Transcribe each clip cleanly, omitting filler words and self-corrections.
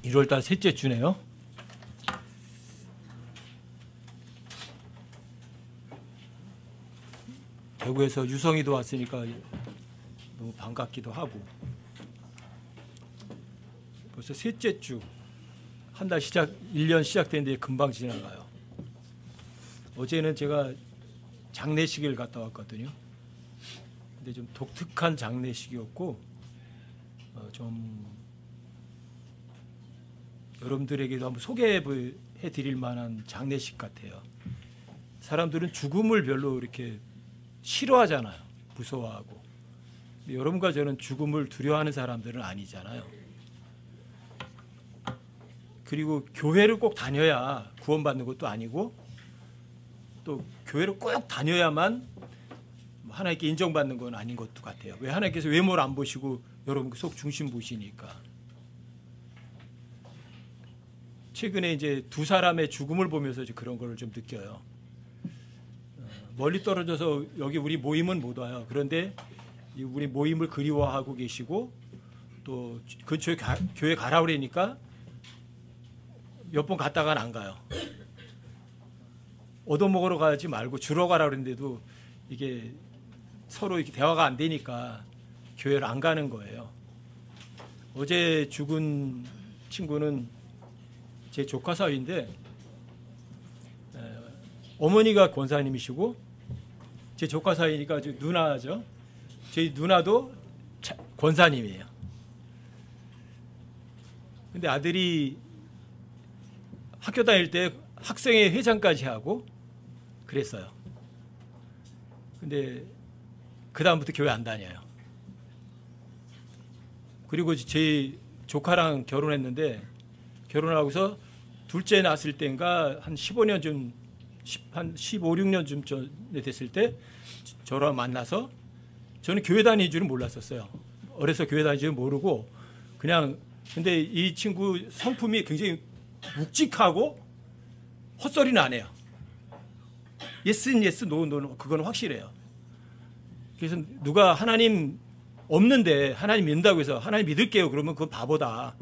1월달 셋째 주네요. 대구에서 유성이도 왔으니까 너무 반갑기도 하고. 벌써 셋째 주. 한 달 시작, 1년 시작됐는데 금방 지나가요. 어제는 제가 장례식을 갔다 왔거든요. 근데 좀 독특한 장례식이었고, 좀 여러분들에게도 한번 소개해 드릴 만한 장례식 같아요. 사람들은 죽음을 별로 이렇게 싫어하잖아요. 무서워하고. 근데 여러분과 저는 죽음을 두려워하는 사람들은 아니잖아요. 그리고 교회를 꼭 다녀야 구원받는 것도 아니고, 또 교회를 꼭 다녀야만 하나님께 인정받는 건 아닌 것도 같아요. 왜 하나님께서 외모를 안 보시고 여러분 속 중심 보시니까. 최근에 이제 두 사람의 죽음을 보면서 그런 걸 좀 느껴요. 멀리 떨어져서 여기 우리 모임은 못 와요. 그런데 우리 모임을 그리워하고 계시고, 또 근처에 교회 가라 그러니까 몇 번 갔다가는 안 가요. 얻어먹으러 가지 말고 주러 가라 그랬는데도 이게 서로 이렇게 대화가 안 되니까 교회를 안 가는 거예요. 어제 죽은 친구는 제 조카 사위인데, 어머니가 권사님이시고 제 조카 사위니까 누나죠. 제 누나도 권사님이에요. 근데 아들이 학교 다닐 때 학생회 회장까지 하고 그랬어요. 근데 그 다음부터 교회 안 다녀요. 그리고 제 조카랑 결혼했는데, 결혼하고서 둘째 낳았을 때인가 한 15년 좀, 한 15, 16년쯤 전에 됐을 때 저랑 만나서, 저는 교회 다니는 줄은 몰랐었어요. 어려서 교회 다니는 줄은 모르고 그냥, 근데 이 친구 성품이 굉장히 묵직하고 헛소리는 안 해요. 예스는 예스, 노는 그건 확실해요. 그래서 누가 하나님 없는데 하나님 믿는다고 해서 하나님 믿을게요 그러면 그건 바보다.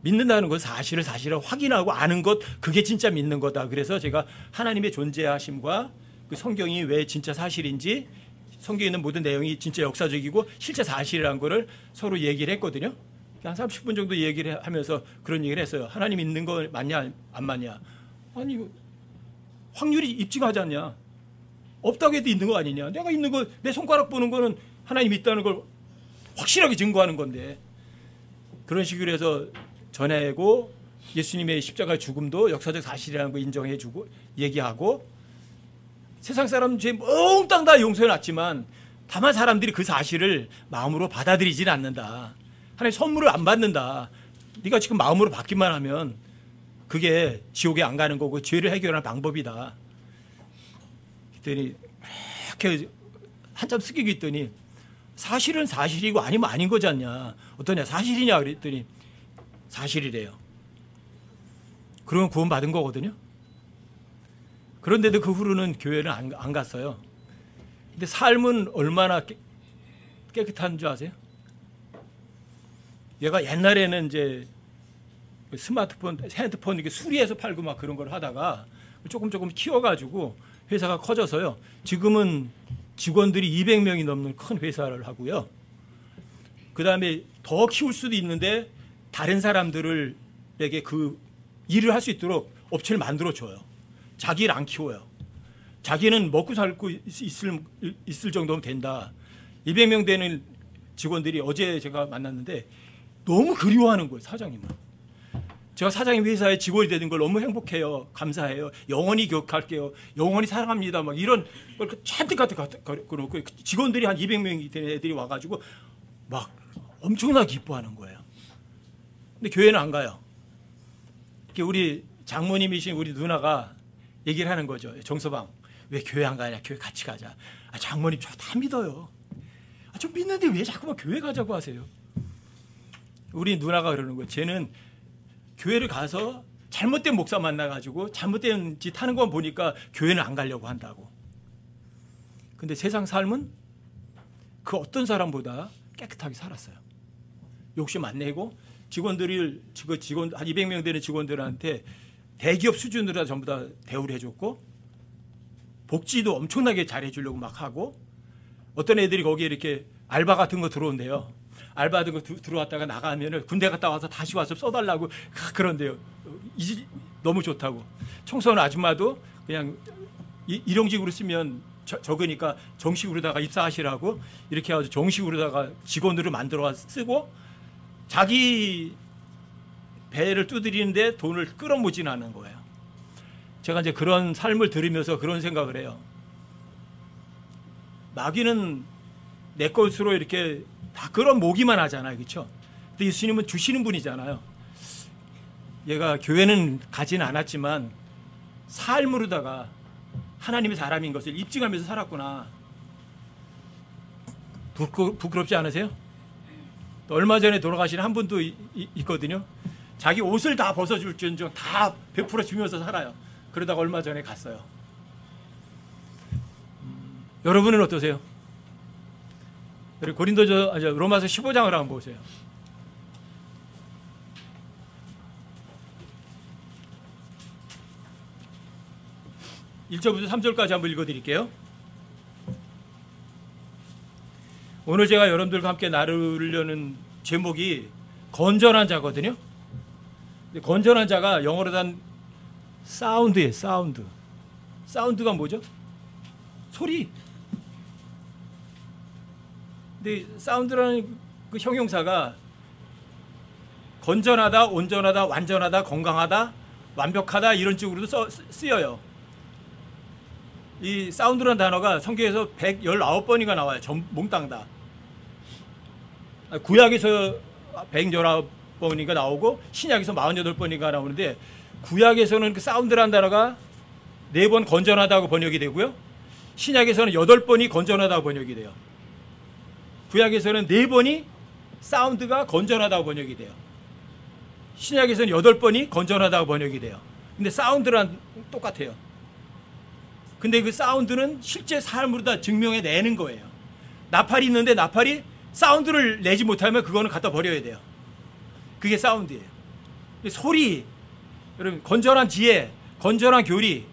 믿는다는 건 사실을 확인하고 아는 것, 그게 진짜 믿는 거다. 그래서 제가 하나님의 존재하심과 그 성경이 왜 진짜 사실인지, 성경에 있는 모든 내용이 진짜 역사적이고 실제 사실이라는 거를 서로 얘기를 했거든요. 한 30분 정도 얘기를 하면서 그런 얘기를 했어요. 하나님 있는 거 맞냐 안 맞냐. 아니 확률이 입증하지 않냐. 없다고 해도 있는 거 아니냐. 내가 있는 거, 내 손가락 보는 거는 하나님 있다는 걸 확실하게 증거하는 건데. 그런 식으로 해서 전하고, 예수님의 십자가 죽음도 역사적 사실이라는 거 인정해주고 얘기하고, 세상 사람 죄 몽땅 다 용서해놨지만 다만 사람들이 그 사실을 마음으로 받아들이지는 않는다. 하나님 선물을 안 받는다. 네가 지금 마음으로 받기만 하면 그게 지옥에 안 가는 거고 죄를 해결하는 방법이다. 그랬더니 이렇게 한참 숙이고 있더니, 사실은 사실이고 아니면 아닌 거지 않냐. 어떠냐, 사실이냐 그랬더니 사실이래요. 그러면 구원 받은 거거든요. 그런데도 그 후로는 교회는 안 갔어요. 근데 삶은 얼마나 깨끗한 줄 아세요? 얘가 옛날에는 이제 스마트폰, 핸드폰 이렇게 수리해서 팔고 막 그런 걸 하다가 조금 키워가지고 회사가 커져서요. 지금은 직원들이 200명이 넘는 큰 회사를 하고요. 그 다음에 더 키울 수도 있는데 다른 사람들에게 그 일을 할 수 있도록 업체를 만들어줘요. 자기 일 안 키워요. 자기는 먹고 살고 있을 정도면 된다. 200명 되는 직원들이 어제 제가 만났는데 너무 그리워하는 거예요, 사장님은. 제가 사장님 회사에 직원이 되는 걸 너무 행복해요. 감사해요. 영원히 기억할게요. 영원히 사랑합니다. 막 이런 걸 잔뜩 그러고 직원들이 한 200명이 되는 애들이 와가지고 막 엄청나게 기뻐하는 거예요. 근데 교회는 안 가요. 우리 장모님이신 우리 누나가 얘기를 하는 거죠. 정서방, 왜 교회 안 가냐? 교회 같이 가자. 장모님 저 다 믿어요. 좀 믿는데 왜 자꾸만 교회 가자고 하세요? 우리 누나가 그러는 거예요. 쟤는 교회를 가서 잘못된 목사 만나가지고 잘못된 짓 하는 거 보니까 교회는 안 가려고 한다고. 근데 세상 삶은 그 어떤 사람보다 깨끗하게 살았어요. 욕심 안 내고 직원들을 직원 한 200명 되는 직원들한테 대기업 수준으로 전부 다 대우를 해줬고 복지도 엄청나게 잘해주려고 막 하고 어떤 애들이 거기에 이렇게 알바 같은 거 들어온대요. 알바 같은 거 들어왔다가 나가면은 군대 갔다 와서 다시 와서 써달라고 그런데요. 너무 좋다고. 청소년 아줌마도 그냥 일용직으로 쓰면 적으니까 정식으로다가 입사하시라고 이렇게 해가지고 정식으로다가 직원으로 만들어 쓰고 자기 배를 두드리는데 돈을 끌어모지는 거예요. 제가 이제 그런 삶을 들으면서 그런 생각을 해요. 마귀는 내 것으로 이렇게 다 끌어모기만 하잖아요. 그렇죠? 근데 예수님은 주시는 분이잖아요. 얘가 교회는 가지는 않았지만 삶으로다가 하나님의 사람인 것을 입증하면서 살았구나. 부끄럽지 않으세요? 또 얼마 전에 돌아가신 한 분도 있거든요. 자기 옷을 다 벗어줄 줄정 다 베풀어 주면서 살아요. 그러다가 얼마 전에 갔어요. 여러분은 어떠세요? 그리고 로마서 15장을 한번 보세요. 1절부터 3절까지 한번 읽어드릴게요. 오늘 제가 여러분들과 함께 나누려는 제목이 건전한 자거든요. 건전한 자가 영어로 단 사운드예요. 사운드. 사운드가 뭐죠? 소리. 근데 사운드라는 그 형용사가 건전하다, 온전하다, 완전하다, 건강하다, 완벽하다 이런 쪽으로도 쓰여요. 이 사운드라는 단어가 성경에서 119번이나 나와요. 몽땅 다. 구약에서 119번인가 나오고 신약에서 48번인가 나오는데 구약에서는 그 사운드라는 단어가 4번 건전하다고 번역이 되고요. 신약에서는 8번이 건전하다고 번역이 돼요. 구약에서는 4번이 사운드가 건전하다고 번역이 돼요. 신약에서는 8번이 건전하다고 번역이 돼요. 근데 사운드랑 똑같아요. 근데 그 사운드는 실제 삶으로 다 증명해내는 거예요. 나팔이 있는데 나팔이 사운드를 내지 못하면 그거는 갖다 버려야 돼요. 그게 사운드예요. 소리, 여러분 건전한 지혜, 건전한 교리,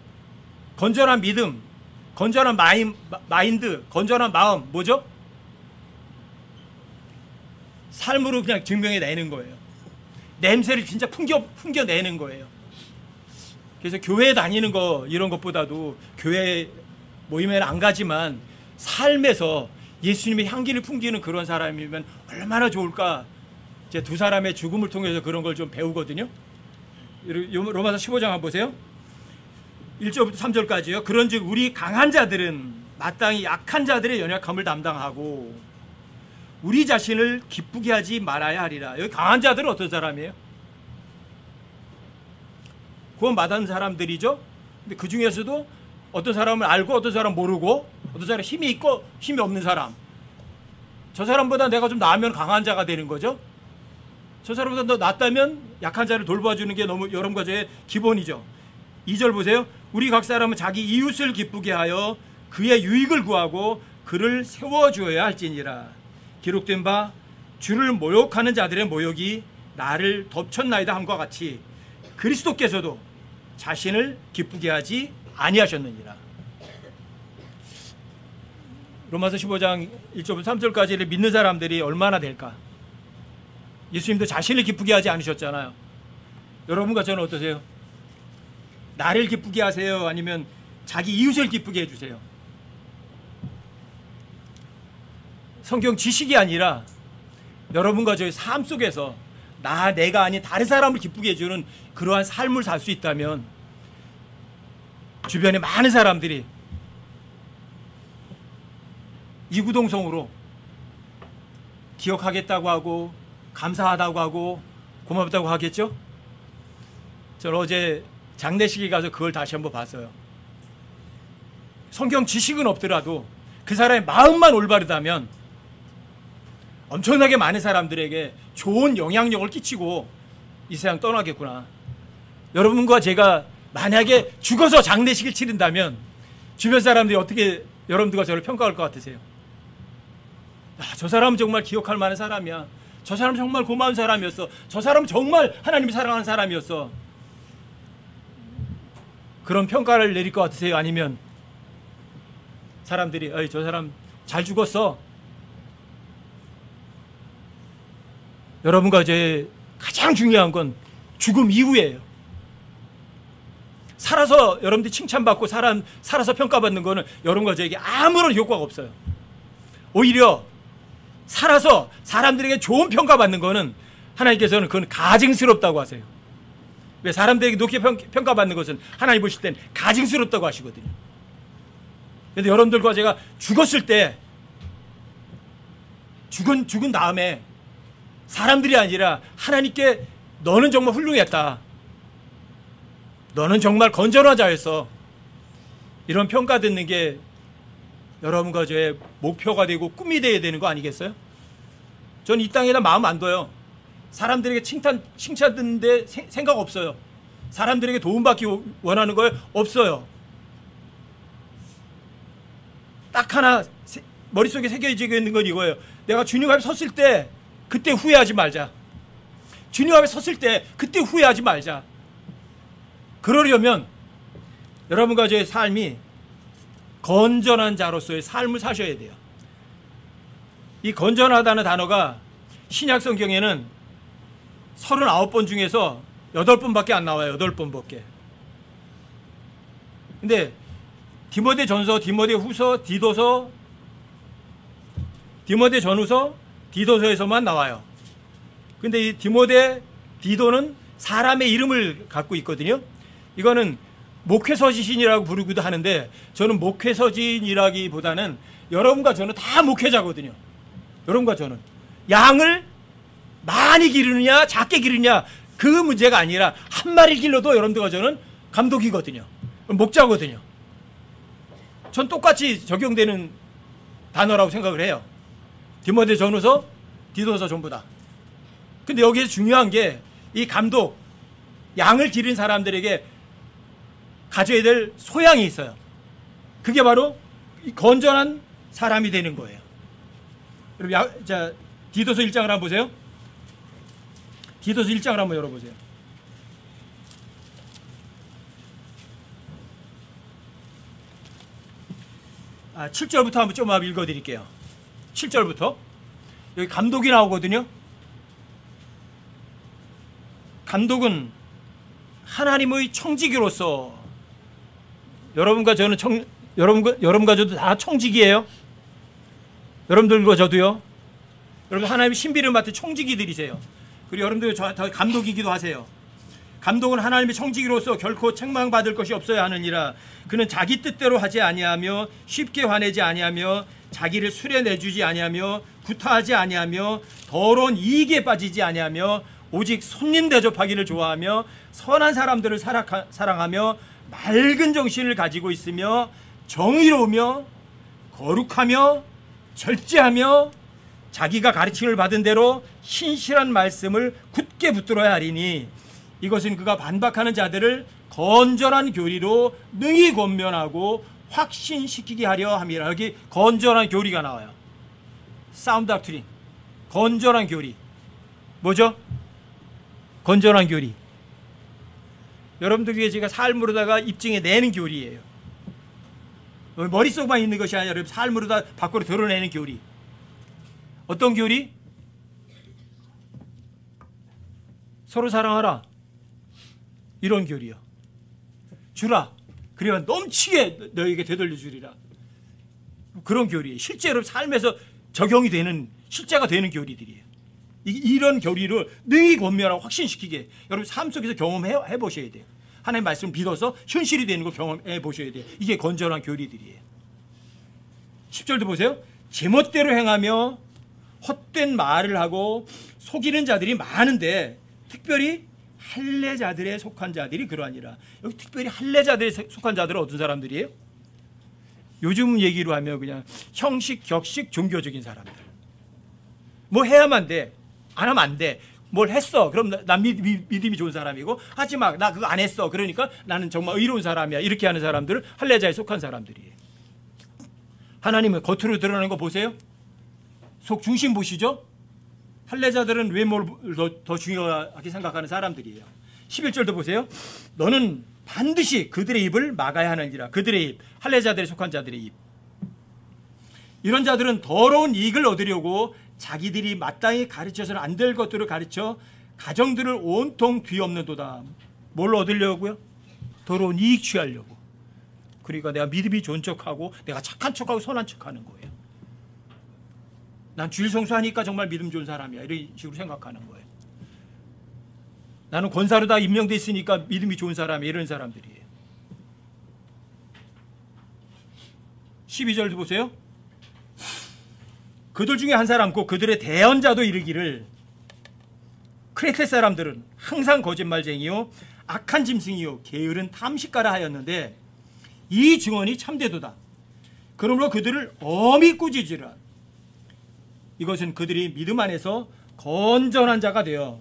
건전한 믿음, 건전한 마인드, 건전한 마음 뭐죠? 삶으로 그냥 증명해내는 거예요. 냄새를 진짜 풍겨내는 거예요. 그래서 교회 다니는 거 이런 것보다도 교회 모임에는 안 가지만 삶에서 예수님의 향기를 풍기는 그런 사람이면 얼마나 좋을까. 제 두 사람의 죽음을 통해서 그런 걸 좀 배우거든요. 로마서 15장 한번 보세요. 1절부터 3절까지요. 그런즉 우리 강한 자들은 마땅히 약한 자들의 연약함을 담당하고 우리 자신을 기쁘게 하지 말아야 하리라. 여기 강한 자들은 어떤 사람이에요? 구원받은 사람들이죠. 근데 그 중에서도 어떤 사람은 알고 어떤 사람은 모르고 어떤 사람은 힘이 있고 힘이 없는 사람. 저 사람보다 내가 좀 나으면 강한 자가 되는 거죠. 저 사람보다 더 낫다면 약한 자를 돌봐주는 게 너무 여러분과 저의 기본이죠. 2절 보세요. 우리 각 사람은 자기 이웃을 기쁘게 하여 그의 유익을 구하고 그를 세워주어야 할지니라. 기록된 바 주를 모욕하는 자들의 모욕이 나를 덮쳤나이다 함과 같이 그리스도께서도 자신을 기쁘게 하지 아니하셨느니라. 로마서 15장 1절부터 3절까지를 믿는 사람들이 얼마나 될까? 예수님도 자신을 기쁘게 하지 않으셨잖아요. 여러분과 저는 어떠세요? 나를 기쁘게 하세요? 아니면 자기 이웃을 기쁘게 해주세요? 성경 지식이 아니라 여러분과 저의 삶 속에서 내가 아닌 다른 사람을 기쁘게 해주는 그러한 삶을 살 수 있다면 주변에 많은 사람들이 이구동성으로 기억하겠다고 하고 감사하다고 하고 고맙다고 하겠죠? 저는 어제 장례식에 가서 그걸 다시 한번 봤어요. 성경 지식은 없더라도 그 사람의 마음만 올바르다면 엄청나게 많은 사람들에게 좋은 영향력을 끼치고 이 세상 떠나겠구나. 여러분과 제가 만약에 죽어서 장례식을 치른다면 주변 사람들이 어떻게 여러분들과 저를 평가할 것 같으세요? 저 사람은 정말 기억할 만한 사람이야. 저 사람 정말 고마운 사람이었어. 저 사람 정말 하나님이 사랑하는 사람이었어. 그런 평가를 내릴 것 같으세요? 아니면 사람들이 어이, 저 사람 잘 죽었어. 여러분과 제 가장 중요한 건 죽음 이후예요. 살아서 여러분들이 칭찬받고 살아서 평가받는 거는 여러분과 저에게 아무런 효과가 없어요. 오히려 살아서 사람들에게 좋은 평가받는 거는 하나님께서는 그건 가증스럽다고 하세요. 왜? 사람들에게 높게 평가받는 것은 하나님 보실 땐 가증스럽다고 하시거든요. 그런데 여러분들과 제가 죽었을 때 죽은 다음에 사람들이 아니라 하나님께 너는 정말 훌륭했다. 너는 정말 건전한 자였어. 이런 평가 듣는 게 여러분과 저의 목표가 되고 꿈이 되어야 되는 거 아니겠어요? 전 이 땅에다 마음 안 둬요. 사람들에게 칭찬 듣는데 생각 없어요. 사람들에게 도움받기 원하는 거에 없어요. 딱 하나 머릿속에 새겨지고 있는 건 이거예요. 내가 주님 앞에 섰을 때 그때 후회하지 말자. 주님 앞에 섰을 때 그때 후회하지 말자. 그러려면 여러분과 저의 삶이 건전한 자로서의 삶을 사셔야 돼요. 이 건전하다는 단어가 신약 성경에는 39번 중에서 8번밖에 안 나와요. 8번밖에. 근데 디모데 전서, 디모데 후서, 디도서, 디모데 전후서, 디도서에서만 나와요. 근데 이 디모데, 디도는 사람의 이름을 갖고 있거든요. 이거는 목회서신이라고 부르기도 하는데 저는 목회서신이라기보다는 여러분과 저는 다 목회자거든요. 여러분과 저는 양을 많이 기르느냐 작게 기르느냐 그 문제가 아니라 한 마리 길러도 여러분들과 저는 감독이거든요. 목자거든요. 전 똑같이 적용되는 단어라고 생각을 해요. 디모데 전후서, 디도서 전부 다. 근데 여기서 중요한 게 이 감독, 양을 기른 사람들에게 가져야 될 소양이 있어요. 그게 바로 건전한 사람이 되는 거예요. 여러분, 자, 디도서 1장을 한번 보세요. 디도서 1장을 한번 열어보세요. 아, 7절부터 한번 좀 읽어드릴게요. 7절부터. 여기 감독이 나오거든요. 감독은 하나님의 청지기로서 여러분과 저는 여러분과 저도 다 청지기예요. 여러분들과 저도요. 여러분 하나님의 신비를 맡은 청지기들이세요. 그리고 여러분들 저 감독이기도 하세요. 감독은 하나님의 청지기로서 결코 책망받을 것이 없어야 하느니라. 그는 자기 뜻대로 하지 아니하며 쉽게 화내지 아니하며 자기를 술에 내주지 아니하며 구타하지 아니하며 더러운 이익에 빠지지 아니하며 오직 손님 대접하기를 좋아하며 선한 사람들을 사랑하며 맑은 정신을 가지고 있으며 정의로우며 거룩하며 절제하며 자기가 가르침을 받은 대로 신실한 말씀을 굳게 붙들어야 하리니 이것은 그가 반박하는 자들을 건전한 교리로 능히 권면하고 확신시키게 하려 함이라. 여기 건전한 교리가 나와요. 사운드 닥트린. 건전한 교리. 뭐죠? 건전한 교리. 여러분들 위해 제가 삶으로다가 입증해 내는 교리예요. 머릿속만 있는 것이 아니라 여러분 삶으로 다 밖으로 드러내는 교리. 어떤 교리? 서로 사랑하라. 이런 교리요. 주라. 그래야 넘치게 너에게 되돌려 주리라. 그런 교리예요. 실제로 삶에서 적용이 되는 실제가 되는 교리들이에요. 이런 교리를 능히 권면하고 확신시키게 여러분 삶 속에서 경험해 보셔야 돼요. 하나님 말씀을 믿어서 현실이 되는 걸 경험해 보셔야 돼요. 이게 건전한 교리들이에요. 10절도 보세요. 제멋대로 행하며 헛된 말을 하고 속이는 자들이 많은데 특별히 할례자들에 속한 자들이 그러하니라. 여기 특별히 할례자들에 속한 자들은 어떤 사람들이에요? 요즘 얘기로 하면 그냥 형식, 격식, 종교적인 사람들. 뭐 해야만 돼. 안 하면 안 돼. 뭘 했어. 그럼 난 믿음이 좋은 사람이고 하지 마. 나 그거 안 했어. 그러니까 나는 정말 의로운 사람이야. 이렇게 하는 사람들은 할례자에 속한 사람들이에요. 하나님은 겉으로 드러나는 거 보세요. 속 중심 보시죠? 할례자들은 왜 뭘 더 중요하게 생각하는 사람들이에요. 11절도 보세요. 너는 반드시 그들의 입을 막아야 하느니라. 그들의 입, 할례자들에 속한 자들의 입. 이런 자들은 더러운 이익을 얻으려고 자기들이 마땅히 가르쳐서는 안 될 것들을 가르쳐 가정들을 온통 뒤엎는도다. 뭘 얻으려고요? 더러운 이익 취하려고. 그러니까 내가 믿음이 좋은 척하고 내가 착한 척하고 선한 척하는 거예요. 난 주일 성수하니까 정말 믿음 좋은 사람이야. 이런 식으로 생각하는 거예요. 나는 권사로 다 임명돼 있으니까 믿음이 좋은 사람이야. 이런 사람들이에요. 12절도 보세요. 그들 중에 한 사람 곧 그들의 대언자도 이르기를 크레테 사람들은 항상 거짓말쟁이요 악한 짐승이요 게으른 탐식가라 하였는데 이 증언이 참되도다. 그러므로 그들을 엄히 꾸짖으라. 이것은 그들이 믿음 안에서 건전한 자가 되어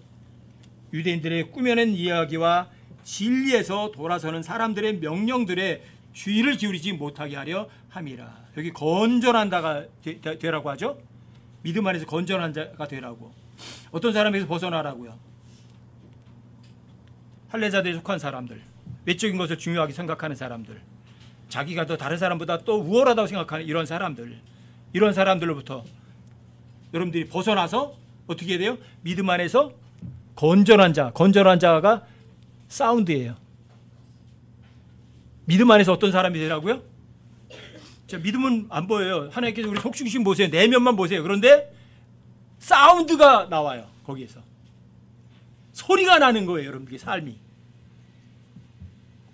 유대인들의 꾸며낸 이야기와 진리에서 돌아서는 사람들의 명령들에 주의를 기울이지 못하게 하려 함이라. 여기 건전한 자가 되라고 하죠. 믿음 안에서 건전한 자가 되라고. 어떤 사람에서 벗어나라고요? 할례자들에 속한 사람들, 외적인 것을 중요하게 생각하는 사람들, 자기가 더 다른 사람보다 또 우월하다고 생각하는 이런 사람들, 이런 사람들로부터 여러분들이 벗어나서 어떻게 해야 돼요? 믿음 안에서 건전한 자, 건전한 자가 사운드예요. 믿음 안에서 어떤 사람이 되라고요? 자, 믿음은 안 보여요. 하나님께서 우리 속주신 보세요. 내면만 보세요. 그런데 사운드가 나와요. 거기에서 소리가 나는 거예요. 여러분들의 삶이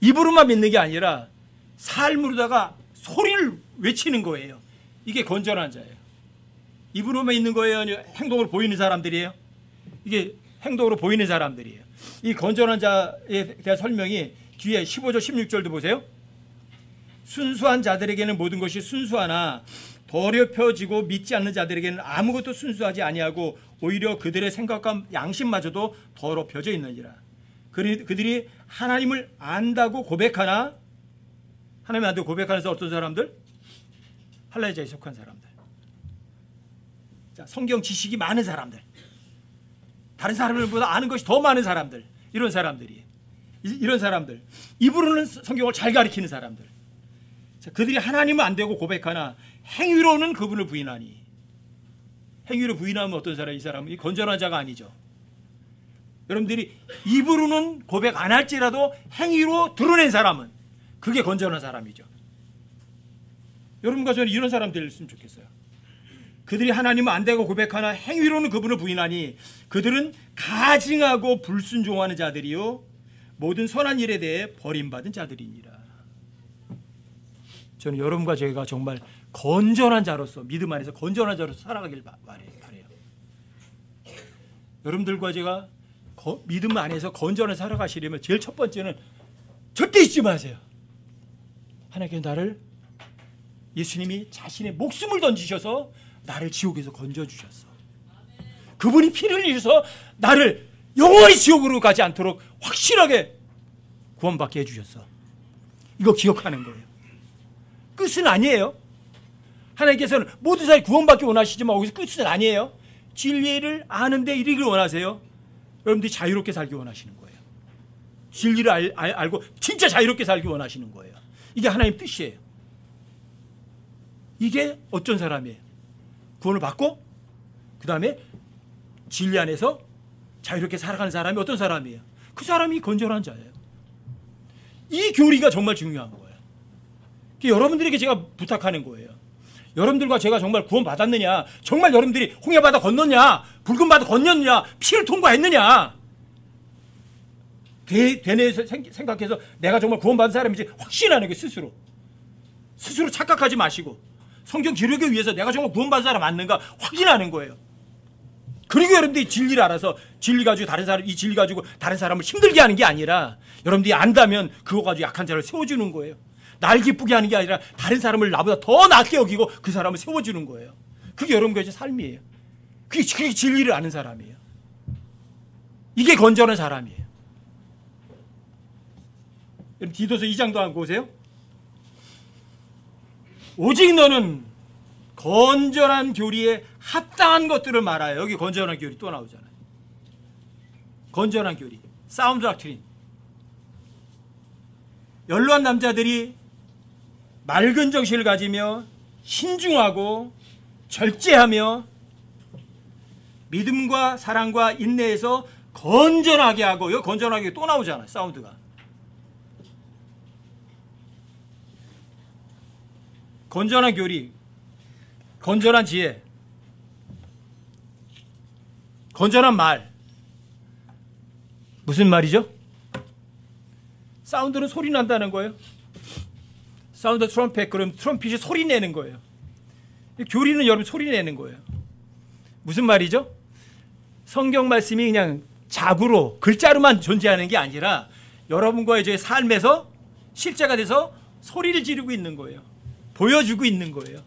입으로만 믿는 게 아니라 삶으로다가 소리를 외치는 거예요. 이게 건전한 자예요. 입으로만 있는 거예요? 아니면 행동으로 보이는 사람들이에요? 이게 행동으로 보이는 사람들이에요. 이 건전한 자에 대한 설명이 뒤에 15절 16절도 보세요. 순수한 자들에게는 모든 것이 순수하나 더럽혀지고 믿지 않는 자들에게는 아무것도 순수하지 아니하고 오히려 그들의 생각과 양심마저도 더럽혀져 있느니라. 그들이 하나님을 안다고 고백하나 하나님 안다고 고백하는 어떤 사람들? 할례자에 속한 사람들. 자, 성경 지식이 많은 사람들, 다른 사람들보다 아는 것이 더 많은 사람들, 이런 사람들이, 이런 사람들, 입으로는 성경을 잘 가리키는 사람들. 자, 그들이 하나님은 안 되고 고백하나 행위로는 그분을 부인하니. 행위로 부인하면 어떤 사람? 이 사람은 건전한 자가 아니죠. 여러분들이 입으로는 고백 안 할지라도 행위로 드러낸 사람은 그게 건전한 사람이죠. 여러분과 저는 이런 사람 되었으면 좋겠어요. 그들이 하나님은 안 되고 고백하나 행위로는 그분을 부인하니 그들은 가증하고 불순종하는 자들이요 모든 선한 일에 대해 버림받은 자들이니라. 저는 여러분과 제가 정말 건전한 자로서, 믿음 안에서 건전한 자로서 살아가길 바래요. 여러분들과 제가 믿음 안에서 건전히 살아가시려면 제일 첫 번째는 절대 잊지 마세요. 하나님께서 나를, 예수님이 자신의 목숨을 던지셔서 나를 지옥에서 건져주셨어. 그분이 피를 흘리셔서 나를 영원히 지옥으로 가지 않도록 확실하게 구원받게 해주셨어. 이거 기억하는 거예요. 끝은 아니에요. 하나님께서는 모든 사람이 구원받기 원하시지만 거기서 끝은 아니에요. 진리를 아는데 이르기를 원하세요. 여러분들이 자유롭게 살기 원하시는 거예요. 진리를 알고 진짜 자유롭게 살기 원하시는 거예요. 이게 하나님 뜻이에요. 이게 어떤 사람이에요? 구원을 받고 그 다음에 진리 안에서 자유롭게 살아가는 사람이 어떤 사람이에요? 그 사람이 건전한 자예요. 이 교리가 정말 중요한 거예요. 여러분들에게 제가 부탁하는 거예요. 여러분들과 제가 정말 구원받았느냐, 정말 여러분들이 홍해바다 건넜냐, 붉은바다 건넜느냐, 피를 통과했느냐, 되뇌에서 생각해서 내가 정말 구원받은 사람인지 확신하는 게 스스로 착각하지 마시고 성경 기록에 의해서 내가 정말 구원받은 사람 맞는가 확인하는 거예요. 그리고 여러분들이 진리를 알아서 진리 가지고 이 진리 가지고 다른 사람을 힘들게 하는 게 아니라 여러분들이 안다면 그거 가지고 약한 자를 세워주는 거예요. 날 기쁘게 하는 게 아니라 다른 사람을 나보다 더 낫게 여기고 그 사람을 세워주는 거예요. 그게 여러분의 삶이에요. 그게 진리를 아는 사람이에요. 이게 건전한 사람이에요. 여러분 디도서 2장도 한번 보세요. 오직 너는 건전한 교리에 합당한 것들을 말하여. 여기 건전한 교리 또 나오잖아요. 건전한 교리, 사운드 닥트린. 연로한 남자들이 맑은 정신을 가지며 신중하고 절제하며 믿음과 사랑과 인내에서 건전하게 하고. 여기 건전하게 또 나오잖아요. 사운드가. 건전한 교리, 건전한 지혜, 건전한 말. 무슨 말이죠? 사운드는 소리 난다는 거예요. 사운드 트럼펫, 그럼 트럼펫이 소리 내는 거예요. 교리는 여러분 소리 내는 거예요. 무슨 말이죠? 성경 말씀이 그냥 자구로 글자로만 존재하는 게 아니라 여러분과 이제 삶에서 실제가 돼서 소리를 지르고 있는 거예요. 보여주고 있는 거예요.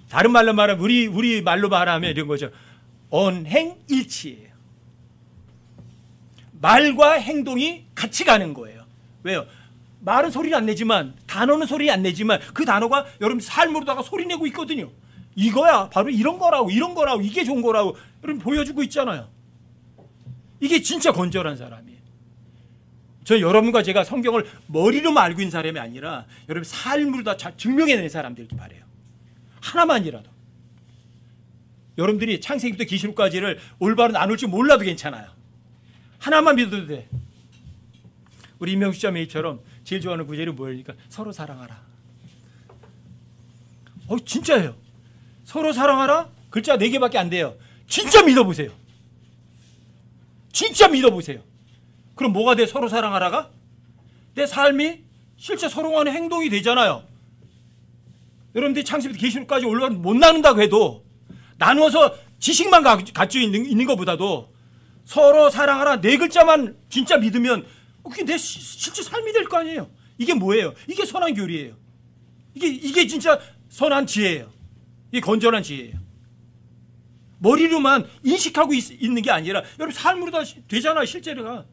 다른 말로 말하면 우리 말로 말하면 이런 거죠. 언행일치예요. 말과 행동이 같이 가는 거예요. 왜요? 말은 소리를 안 내지만, 단어는 소리 안 내지만 그 단어가 여러분 삶으로다가 소리 내고 있거든요. 이거야 바로 이런 거라고, 이런 거라고, 이게 좋은 거라고 여러분 보여주고 있잖아요. 이게 진짜 건전한 사람이에요. 저 여러분과 제가 성경을 머리로만 알고 있는 사람이 아니라 여러분 삶으로 다 증명해낸 사람들이길 바래요. 하나만이라도. 여러분들이 창세기부터 계시록까지를 올바로 나눌 줄 몰라도 괜찮아요. 하나만 믿어도 돼. 우리 임명수 자매처럼 제일 좋아하는 구절이 뭐니까 서로 사랑하라. 진짜예요. 서로 사랑하라. 글자 4개밖에 안 돼요. 진짜 믿어보세요. 진짜 믿어보세요. 그럼 뭐가 돼? 서로 사랑하라가? 내 삶이 실제 서로 간의 행동이 되잖아요. 여러분들이 창세기부터 계시록까지 올라가면 못 나눈다고 해도 나누어서 지식만 갖추고 있는 것보다도 서로 사랑하라 4글자만 진짜 믿으면 그게 내 실제 삶이 될 거 아니에요. 이게 뭐예요? 이게 선한 교리예요. 이게 진짜 선한 지혜예요. 이게 건전한 지혜예요. 머리로만 인식하고 있는 게 아니라 여러분 삶으로 다 되잖아요. 실제로가.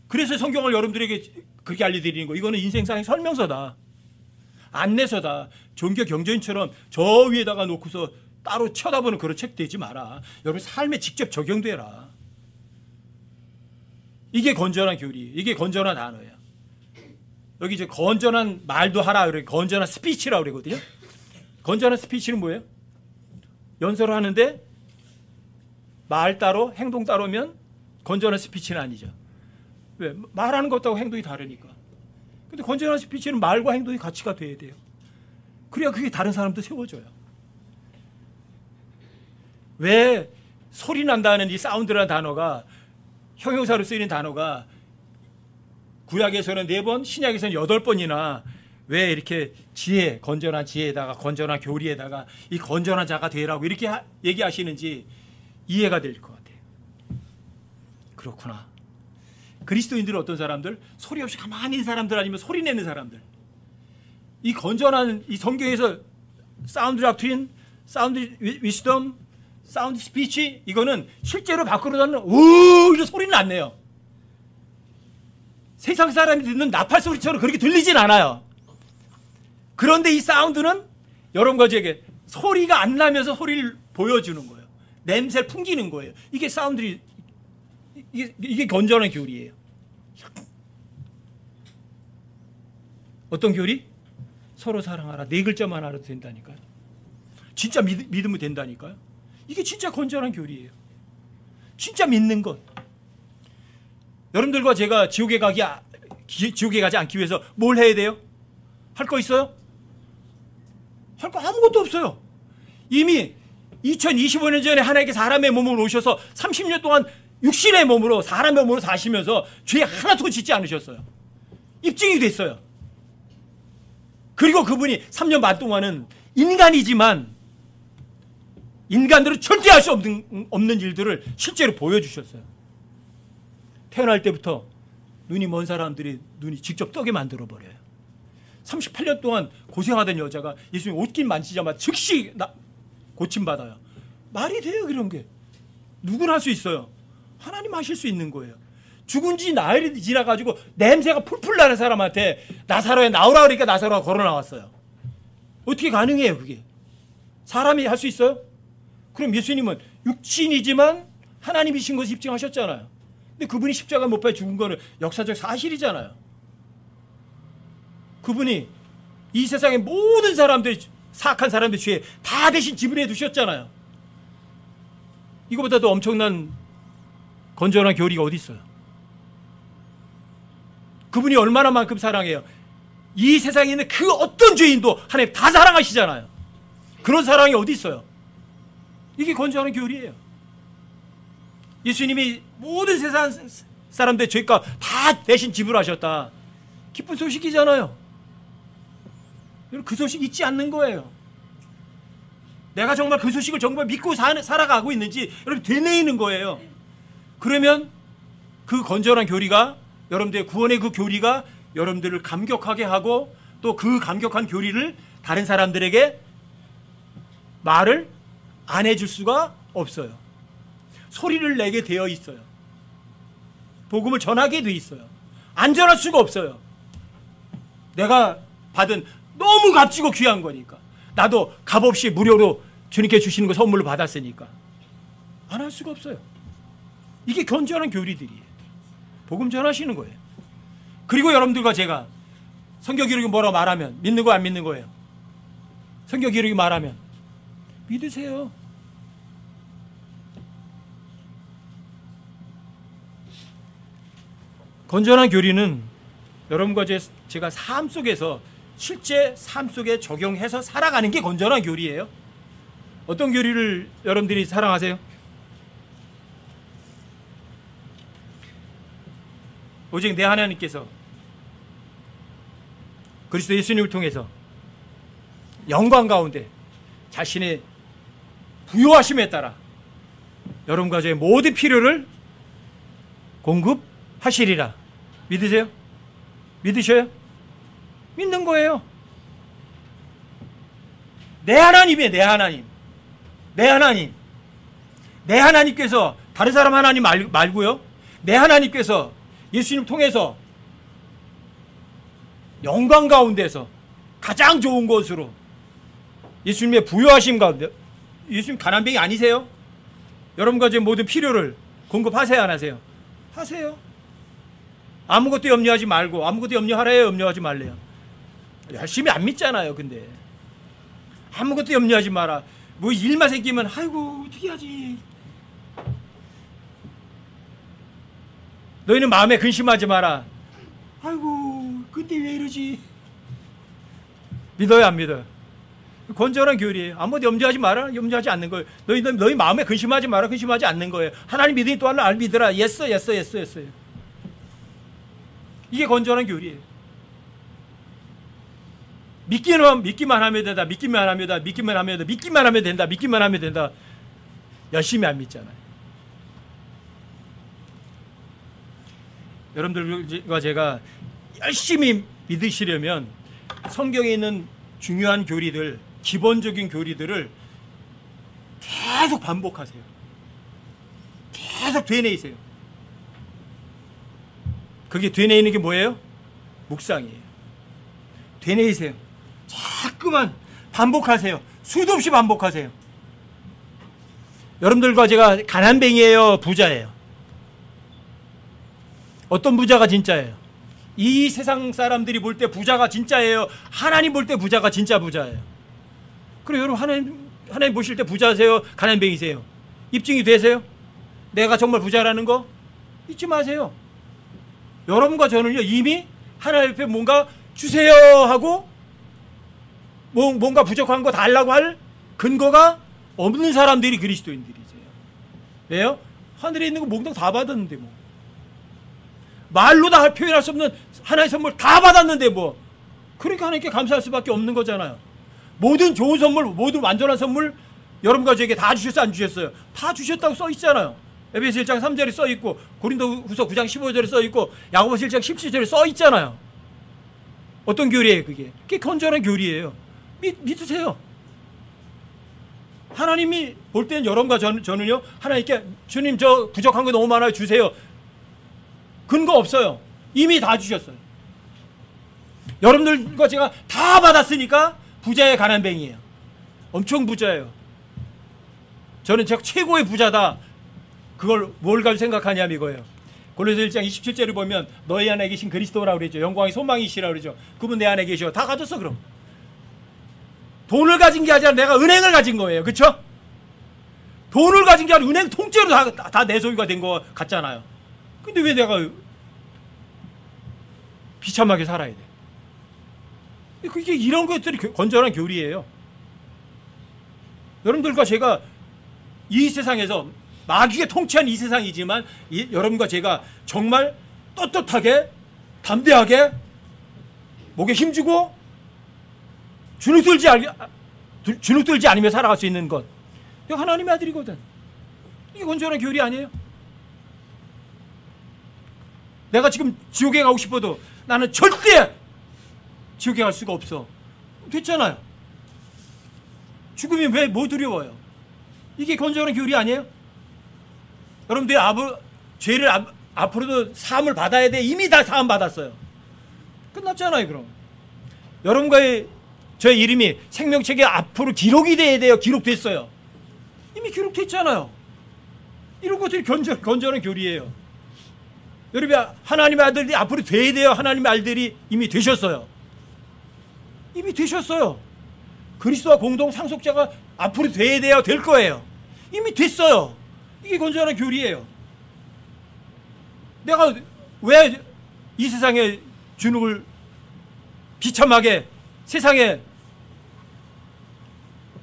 그래서 성경을 여러분들에게 그렇게 알려드리는 거. 이거는 인생상의 설명서다. 안내서다. 종교 경전처럼 저 위에다가 놓고서 따로 쳐다보는 그런 책 되지 마라. 여러분 삶에 직접 적용되라. 이게 건전한 교리, 이게 건전한 단어예요. 여기 이제 건전한 말도 하라 그래. 건전한 스피치라고 그러거든요. 건전한 스피치는 뭐예요? 연설을 하는데 말 따로 행동 따로면 건전한 스피치는 아니죠. 왜? 말하는 것하고 행동이 다르니까. 근데 건전한 스피치는 말과 행동이 같이가 돼야 돼요. 그래야 그게 다른 사람도 세워줘요. 왜 소리 난다는 이 사운드라는 단어가 형용사로 쓰이는 단어가 구약에서는 4번, 신약에서는 8번이나 왜 이렇게 지혜, 건전한 지혜에다가 건전한 교리에다가 이 건전한 자가 되라고 이렇게 얘기하시는지 이해가 될 것 같아요. 그렇구나. 그리스도인들은 어떤 사람들? 소리 없이 가만히 있는 사람들 아니면 소리 내는 사람들. 이 건전한 이 성경에서 사운드 닥트린, 사운드 위스덤, 사운드 스피치 이거는 실제로 밖으로 나는 이런 소리는 안 내요. 세상 사람이 듣는 나팔 소리처럼 그렇게 들리진 않아요. 그런데 이 사운드는 여러분과 제게 소리가 안 나면서 소리를 보여주는 거예요. 냄새를 풍기는 거예요. 이게 사운드리 이게 건전한 교리예요. 어떤 교리? 서로 사랑하라. 4글자만 알아도 된다니까요. 진짜 믿으면 된다니까요. 이게 진짜 건전한 교리예요. 진짜 믿는 것. 여러분들과 제가 지옥에 가지 않기 위해서 뭘 해야 돼요? 할 거 있어요? 할 거 아무것도 없어요. 이미 2025년 전에 하나님께 사람의 몸을 오셔서 30년 동안 육신의 몸으로 사람의 몸으로 사시면서 죄 하나도 짓지 않으셨어요. 입증이 됐어요. 그리고 그분이 3년 반 동안은 인간이지만 인간들은 절대 할 수 없는 일들을 실제로 보여주셨어요. 태어날 때부터 눈이 먼 사람들이 눈이 직접 떠게 만들어버려요. 38년 동안 고생하던 여자가 예수님 옷깃 만지자마자 즉시 고침받아요. 말이 돼요, 그런 게. 누구나 할 수 있어요. 하나님 하실 수 있는 거예요. 죽은 지 나흘이 지나가지고 냄새가 풀풀 나는 사람한테 나사로에 나오라 그러니까 나사로가 걸어 나왔어요. 어떻게 가능해요, 그게? 사람이 할 수 있어요? 그럼 예수님은 육신이지만 하나님이신 것을 입증하셨잖아요. 근데 그분이 십자가 못 박혀 죽은 거는 역사적 사실이잖아요. 그분이 이 세상의 모든 사람들, 사악한 사람들 죄 다 대신 지불해 두셨잖아요. 이거보다 더 엄청난 건전한 교리가 어디 있어요? 그분이 얼마나 만큼 사랑해요. 이 세상에 있는 그 어떤 죄인도 하나님 다 사랑하시잖아요. 그런 사랑이 어디 있어요? 이게 건전한 교리예요. 예수님이 모든 세상 사람들의 죄값 다 대신 지불하셨다. 기쁜 소식이잖아요. 그 소식 잊지 않는 거예요. 내가 정말 그 소식을 정말 믿고 살아가고 있는지 여러분 되뇌이는 거예요. 그러면 그 건전한 교리가, 여러분들의 구원의 그 교리가 여러분들을 감격하게 하고, 또 그 감격한 교리를 다른 사람들에게 말을 안 해줄 수가 없어요. 소리를 내게 되어 있어요. 복음을 전하게 돼 있어요. 안 전할 수가 없어요. 내가 받은 너무 값지고 귀한 거니까. 나도 값없이 무료로 주님께 주시는 거 선물로 받았으니까 안 할 수가 없어요. 이게 건전한 교리들이에요. 복음 전하시는 거예요. 그리고 여러분들과 제가 성경 기록이 뭐라고 말하면 믿는 거 안 믿는 거예요. 성경 기록이 말하면 믿으세요. 건전한 교리는 여러분과 제가 삶 속에서, 실제 삶 속에 적용해서 살아가는 게 건전한 교리예요. 어떤 교리를 여러분들이 사랑하세요? 오직 내 하나님께서 그리스도 예수님을 통해서 영광 가운데 자신의 부요하심에 따라 여러분과 저의 모든 필요를 공급하시리라. 믿으세요? 믿으셔요? 믿는 거예요. 내 하나님이에요. 내 하나님. 내 하나님. 내 하나님께서 다른 사람 하나님 말고요. 내 하나님께서 예수님 통해서 영광 가운데서 가장 좋은 것으로 예수님의 부요하심 가운데, 예수님 가난뱅이 아니세요? 여러분과 제 모든 필요를 공급하세요, 안 하세요? 하세요. 아무것도 염려하지 말고, 아무것도 염려하래요, 염려하지 말래요? 열심히 안 믿잖아요. 근데 아무것도 염려하지 마라. 뭐 일만 생기면 아이고 어떻게 하지. 너희는 마음에 근심하지 마라. 아이고 그때 왜 이러지. 믿어요, 안 믿어요? 건전한 교리예요. 아무것도 염려하지 마라. 염려하지 않는 거예요. 너희 마음에 근심하지 마라. 근심하지 않는 거예요. 하나님 믿으니 또 하나님 믿으라. 예스. 이게 건전한 교리예요. 믿기만 하면 된다. 믿기만 하면 된다. 열심히 안 믿잖아요. 여러분들과 제가 열심히 믿으시려면 성경에 있는 중요한 교리들, 기본적인 교리들을 계속 반복하세요. 계속 되뇌이세요. 그게 되뇌이는 게 뭐예요? 묵상이에요. 되뇌이세요. 자꾸만 반복하세요. 수도 없이 반복하세요. 여러분들과 제가 가난뱅이에요, 부자예요? 어떤 부자가 진짜예요? 이 세상 사람들이 볼 때 부자가 진짜예요? 하나님 볼 때 부자가 진짜 부자예요? 그리고 여러분 하나님 보실 때 부자세요? 가난뱅이세요? 입증이 되세요? 내가 정말 부자라는 거? 잊지 마세요. 여러분과 저는요 이미 하나님 옆에 뭔가 주세요 하고 뭔가 부족한 거 달라고 할 근거가 없는 사람들이 그리스도인들이세요. 왜요? 하늘에 있는 거 몽땅 다 받았는데 뭐. 말로 다 표현할 수 없는 하나의 선물 다 받았는데 뭐. 그러니까 하나님께 감사할 수밖에 없는 거잖아요. 모든 좋은 선물, 모든 완전한 선물 여러분과 저에게 다 주셨어요, 안 주셨어요? 다 주셨다고 써 있잖아요. 에베소 1장 3절에 써 있고, 고린도후서 9장 15절에 써 있고, 야고보서 1장 17절에 써 있잖아요. 어떤 교리예요, 그게? 그게 건전한 교리예요. 믿으세요. 하나님이 볼 때는 여러분과 저는요, 하나님께 주님 저 부족한 거 너무 많아요, 주세요. 근거 없어요. 이미 다 주셨어요. 여러분들과 제가 다 받았으니까 부자의 가난뱅이에요. 엄청 부자예요. 저는 제가 최고의 부자다. 그걸 뭘 가지고 생각하냐면 이거예요. 골로새 1장 27절을 보면 너희 안에 계신 그리스도라고 그러죠. 영광의 소망이시라고 그러죠. 그분 내 안에 계셔. 다 가졌어 그럼. 돈을 가진 게 아니라 내가 은행을 가진 거예요. 그렇죠? 돈을 가진 게 아니라 은행 통째로 다 내 소유가 된 거 같잖아요. 근데 왜 내가 비참하게 살아야 돼? 이게 이런 것들이 건전한 교리예요. 여러분들과 제가 이 세상에서 마귀가 통치한 이 세상이지만 여러분과 제가 정말 떳떳하게 담대하게 목에 힘주고 주눅들지 않으며 살아갈 수 있는 것, 이거 하나님의 아들이거든. 이게 건전한 교리 아니에요? 내가 지금 지옥에 가고 싶어도 나는 절대 지옥에 갈 수가 없어. 됐잖아요. 죽으면 왜 뭐 두려워요? 이게 건전한 교리 아니에요? 여러분들 죄를 앞으로도 사함을 받아야 돼. 이미 다 사함 받았어요. 끝났잖아요. 그럼 여러분과의 저의 이름이 생명책에 앞으로 기록이 돼야 돼요. 기록됐어요. 이미 기록됐잖아요. 이런 것들이 건전한 교리예요. 여러분이 하나님의 아들이 앞으로 돼야 돼요. 하나님의 아들이 이미 되셨어요. 이미 되셨어요. 그리스도와 공동 상속자가 앞으로 돼야 돼요. 될 거예요. 이미 됐어요. 이게 건전한 교리예요. 내가 왜 이 세상에 주눅을 비참하게 세상에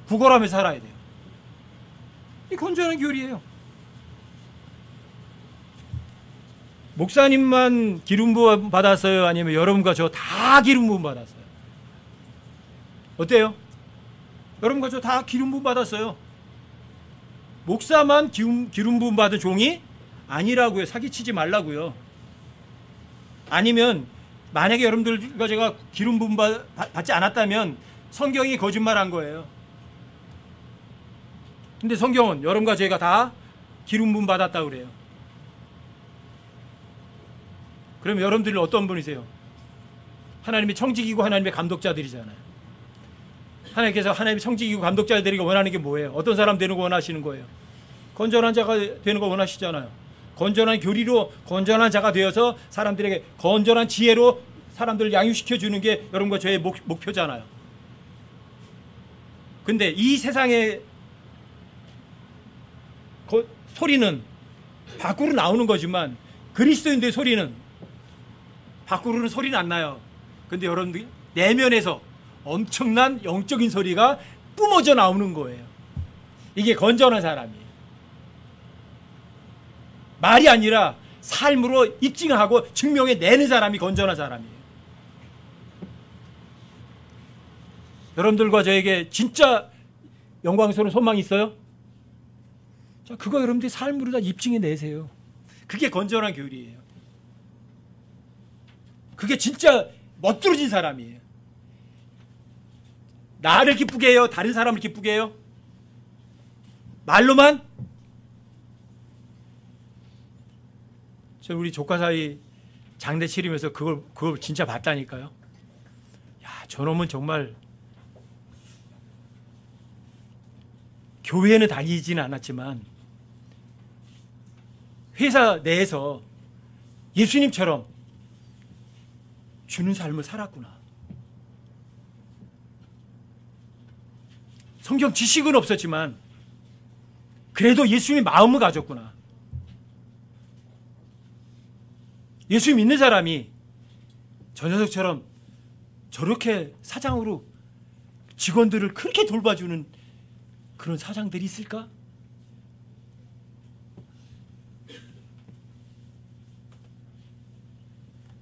구걸하며 살아야 돼요? 이 건전한 교리예요. 목사님만 기름 부음 받았어요? 아니면 여러분과 저 다 기름 부음 받았어요? 어때요? 여러분과 저 다 기름 부음 받았어요. 목사만 기름 부음 받은 종이 아니라고요. 사기치지 말라고요. 아니면 만약에 여러분들과 제가 기름 부음 받지 않았다면 성경이 거짓말한 거예요. 근데 성경은 여러분과 제가 다 기름 부음 받았다고 그래요. 그럼 여러분들은 어떤 분이세요? 하나님의 청지기고 하나님의 감독자들이잖아요. 하나님께서 하나님의 청지기고 감독자들이 원하는 게 뭐예요? 어떤 사람 되는 거 원하시는 거예요? 건전한 자가 되는 거 원하시잖아요. 건전한 교리로 건전한 자가 되어서 사람들에게 건전한 지혜로 사람들을 양육시켜 주는 게 여러분과 저의 목표잖아요. 근데 이 세상의 소리는 밖으로 나오는 거지만 그리스도인들의 소리는 밖으로는 소리는 안 나요. 근데 여러분들 내면에서 엄청난 영적인 소리가 뿜어져 나오는 거예요. 이게 건전한 사람이에요. 말이 아니라 삶으로 입증하고 증명해내는 사람이 건전한 사람이에요. 여러분들과 저에게 진짜 영광스러운 소망이 있어요? 자, 그거 여러분들이 삶으로 다 입증해내세요. 그게 건전한 교리예요. 그게 진짜 멋들어진 사람이에요. 나를 기쁘게 해요? 다른 사람을 기쁘게 해요? 말로만? 저 우리 조카 사이 장례 치르면서 그걸 진짜 봤다니까요. 야, 저놈은 정말 교회는 다니지는 않았지만 회사 내에서 예수님처럼 주는 삶을 살았구나. 성경 지식은 없었지만 그래도 예수님의 마음을 가졌구나. 예수 믿는 사람이 저 녀석처럼 저렇게 사장으로 직원들을 그렇게 돌봐주는 그런 사장들이 있을까?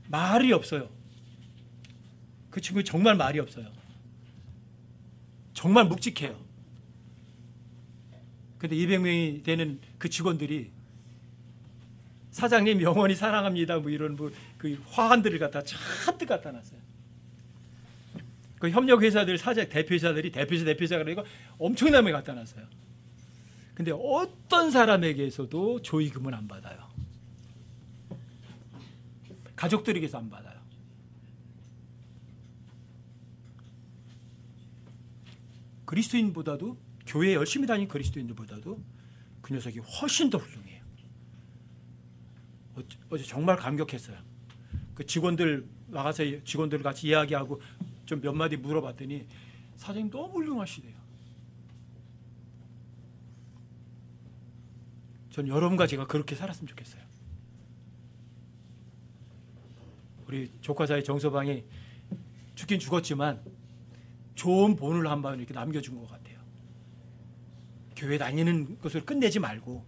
말이 없어요. 그 친구 정말 말이 없어요. 정말 묵직해요. 근데 200명이 되는 그 직원들이 사장님 영원히 사랑합니다 뭐 이런 그 화환들을 갖다 잔뜩 갖다 놨어요. 그 협력 회사들 대표이사들이 대표이사가 그러니까 엄청나게 갖다 놨어요. 근데 어떤 사람에게서도 조의금은 안 받아요. 가족들에게서 안 받아요. 그리스도인보다도 교회에 열심히 다닌 그리스도인들보다도 그 녀석이 훨씬 더 훌륭해요. 어제 정말 감격했어요. 그 직원들 나가서 직원들 같이 이야기하고 좀 몇 마디 물어봤더니 사장님 너무 훌륭하시대요. 전 여러분과 제가 그렇게 살았으면 좋겠어요. 우리 조카 사이 정서방이 죽긴 죽었지만 좋은 본을 한 번 이렇게 남겨준 것 같아요. 교회 다니는 것을 끝내지 말고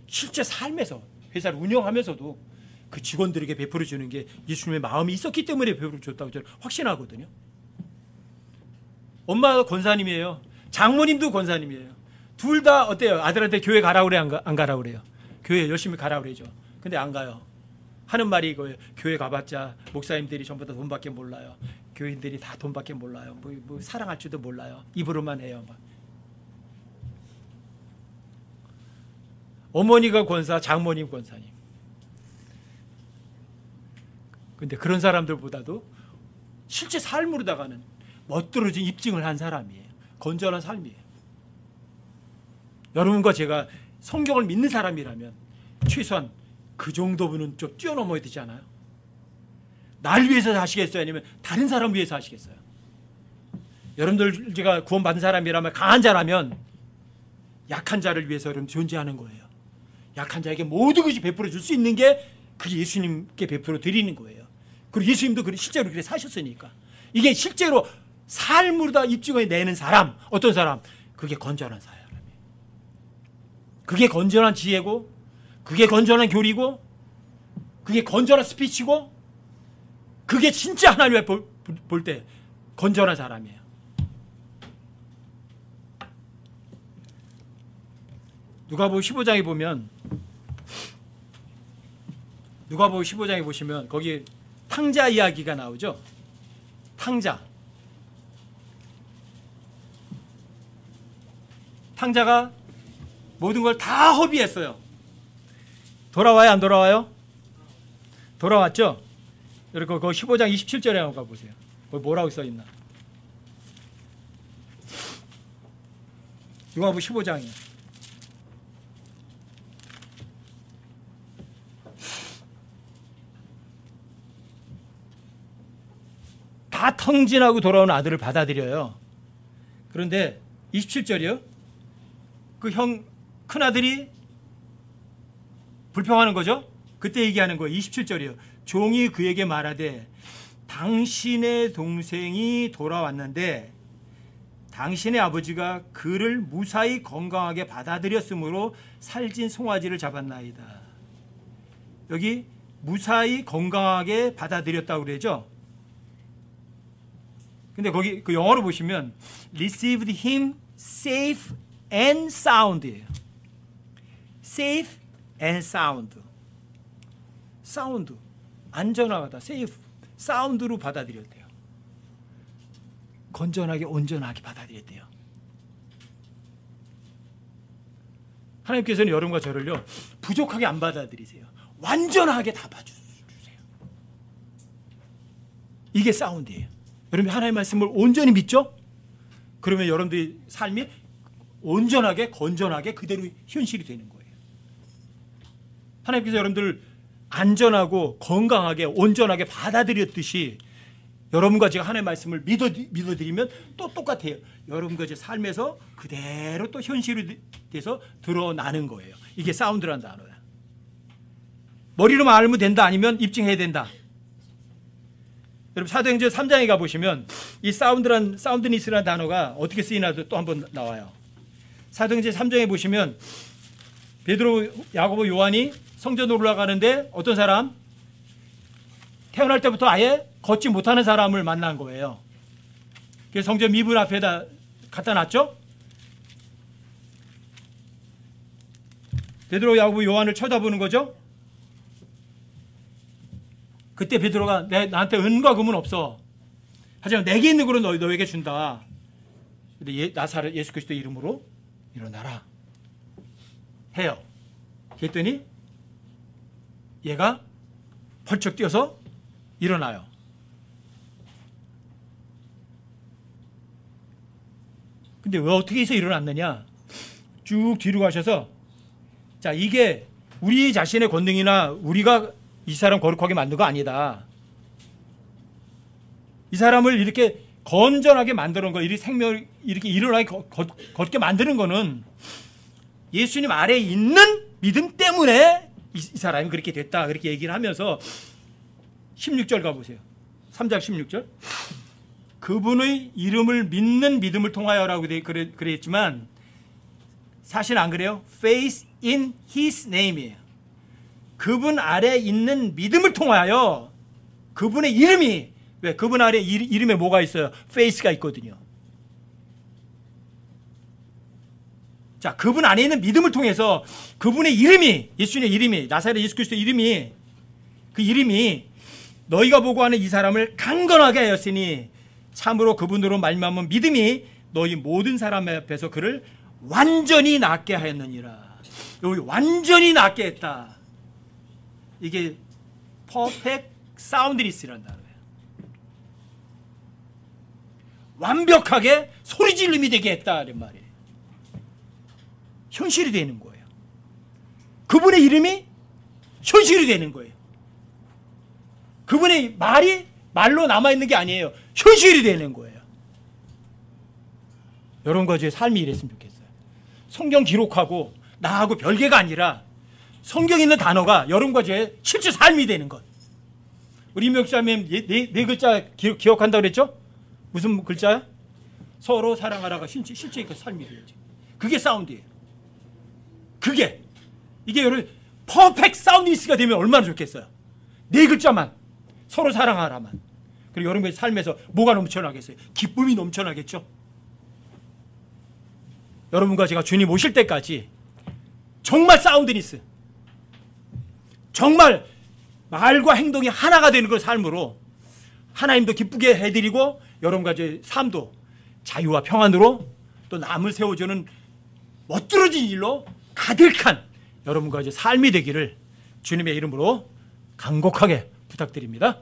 실제 삶에서 회사를 운영하면서도 그 직원들에게 베풀어 주는 게 예수님의 마음이 있었기 때문에 베풀어 줬다고 저는 확신하거든요. 엄마가 권사님이에요. 장모님도 권사님이에요. 둘 다 어때요? 아들한테 교회 가라 그래 안 가라 그래요? 교회 열심히 가라 그래죠. 근데 안 가요. 하는 말이 이거예요. 교회 가봤자 목사님들이 전부 다 돈밖에 몰라요. 교인들이 다 돈밖에 몰라요. 뭐 사랑할 줄도 몰라요. 입으로만 해요. 막. 어머니가 권사, 장모님 권사님. 근데 그런 사람들보다도 실제 삶으로다가는 멋들어진 입증을 한 사람이에요. 건전한 삶이에요. 여러분과 제가 성경을 믿는 사람이라면 최소한 그 정도는 좀 뛰어넘어야 되지 않아요? 날 위해서 사시겠어요? 아니면 다른 사람 위해서 하시겠어요? 여러분들 제가 구원받은 사람이라면 강한 자라면 약한 자를 위해서 여러분 존재하는 거예요. 약한 자에게 모든 것이 베풀어 줄 수 있는 게 그 예수님께 베풀어 드리는 거예요. 그리고 예수님도 실제로 그렇게 사셨으니까. 이게 실제로 삶으로 다 입증해 내는 사람, 어떤 사람? 그게 건전한 사람이에요. 그게 건전한 지혜고, 그게 건전한 교리고, 그게 건전한 스피치고, 그게 진짜 하나님을 볼 때 건전한 사람이에요. 누가복음 15장에 보면, 누가복음 15장에 보시면 거기 탕자 이야기가 나오죠. 탕자가 모든 걸 다 허비했어요. 돌아와요, 안 돌아와요? 돌아왔죠? 그리고 그 15장 27절에 한번 가보세요. 뭐라고 써있나? 누가복음 15장이요. 다 텅진하고 돌아온 아들을 받아들여요. 그런데 27절이요. 그 큰아들이 불평하는 거죠. 그때 얘기하는 거예요. 27절이요. 종이 그에게 말하되 당신의 동생이 돌아왔는데 당신의 아버지가 그를 무사히 건강하게 받아들였으므로 살찐 송아지를 잡았나이다. 여기 무사히 건강하게 받아들였다고 그러죠. 근데 거기 그 영어로 보시면 received him safe and sound예요. safe and sound. 사운드, 안전하다, safe, 사운드로 받아들였대요. 건전하게, 온전하게 받아들였대요. 하나님께서는 여러분과 저를요 부족하게 안 받아들이세요. 완전하게 다 봐주세요. 이게 사운드예요. 여러분 하나님의 말씀을 온전히 믿죠? 그러면 여러분들의 삶이 온전하게, 건전하게 그대로 현실이 되는 거예요. 하나님께서 여러분들 안전하고 건강하게 온전하게 받아들였듯이 여러분과 제가 하나님의 말씀을 믿어드리면 또 똑같아요. 여러분과 제 삶에서 그대로 또 현실이 돼서 드러나는 거예요. 이게 사운드라는 단어야. 머리로만 알면 된다, 아니면 입증해야 된다. 여러분 사도행전 3장에 가보시면 이 사운드니스라는 단어가 어떻게 쓰이나도 또 한번 나와요. 사도행전 3장에 보시면 베드로, 야고보, 요한이 성전으로 올라가는데 어떤 사람? 태어날 때부터 아예 걷지 못하는 사람을 만난 거예요. 그래서 성전 미문 앞에다 갖다 놨죠. 베드로, 야고보, 요한을 쳐다보는 거죠. 그때 베드로가 나한테 은과 금은 없어. 하지만 내게 있는 거로 너에게 준다. 근데 나사렛 예수 그리스도 이름으로 일어나라 해요. 그랬더니 얘가 벌쩍 뛰어서 일어나요. 근데 왜 어떻게 해서 일어났느냐? 쭉 뒤로 가셔서 자, 이게 우리 자신의 권능이나 우리가 이 사람 거룩하게 만든 거 아니다. 이 사람을 이렇게 건전하게 만드는 거, 이렇게 일어나게 걷게 만드는 거는 예수님 아래에 있는 믿음 때문에 이 사람이 그렇게 됐다. 그렇게 얘기를 하면서 16절 가보세요. 3장 16절. 그분의 이름을 믿는 믿음을 통하여라고 그랬지만 사실 안 그래요? Faith in His name이에요. 그분 아래에 있는 믿음을 통하여 그분의 이름이, 왜? 그분 아래 이름에 뭐가 있어요? Faith가 있거든요. 자, 그분 안에 있는 믿음을 통해서 그분의 이름이, 예수님의 이름이, 나사렛 예수 그리스도의 이름이, 그 이름이 너희가 보고 하는 이 사람을 강건하게 하였으니 참으로 그분으로 말미암은 믿음이 너희 모든 사람 앞에서 그를 완전히 낫게 하였느니라. 여기 완전히 낫게 했다. 이게 perfect soundness라는 단어예요. 완벽하게 소리 지름이 되게 했다 이런 말이에요. 현실이 되는 거예요. 그분의 이름이 현실이 되는 거예요. 그분의 말이 말로 남아있는 게 아니에요. 현실이 되는 거예요. 여러분과 저의 삶이 이랬으면 좋겠어요. 성경 기록하고 나하고 별개가 아니라 성경에 있는 단어가 여러분과 저의 실제 삶이 되는 것. 우리 임명사님 네 글자 기억한다고 그랬죠? 무슨 글자야? 서로 사랑하라가 실제 그 삶이 되야지. 그게 사운드예요. 이게 여러분 퍼펙트 사운드니스가 되면 얼마나 좋겠어요. 네 글자만 서로 사랑하라만. 그리고 여러분의 삶에서 뭐가 넘쳐나겠어요? 기쁨이 넘쳐나겠죠. 여러분과 제가 주님 오실 때까지 정말 사운드니스, 정말 말과 행동이 하나가 되는 그 삶으로 하나님도 기쁘게 해드리고 여러분과 제 삶도 자유와 평안으로 또 남을 세워주는 멋들어진 일로 가득한 여러분과 제 삶이 되기를 주님의 이름으로 간곡하게 부탁드립니다.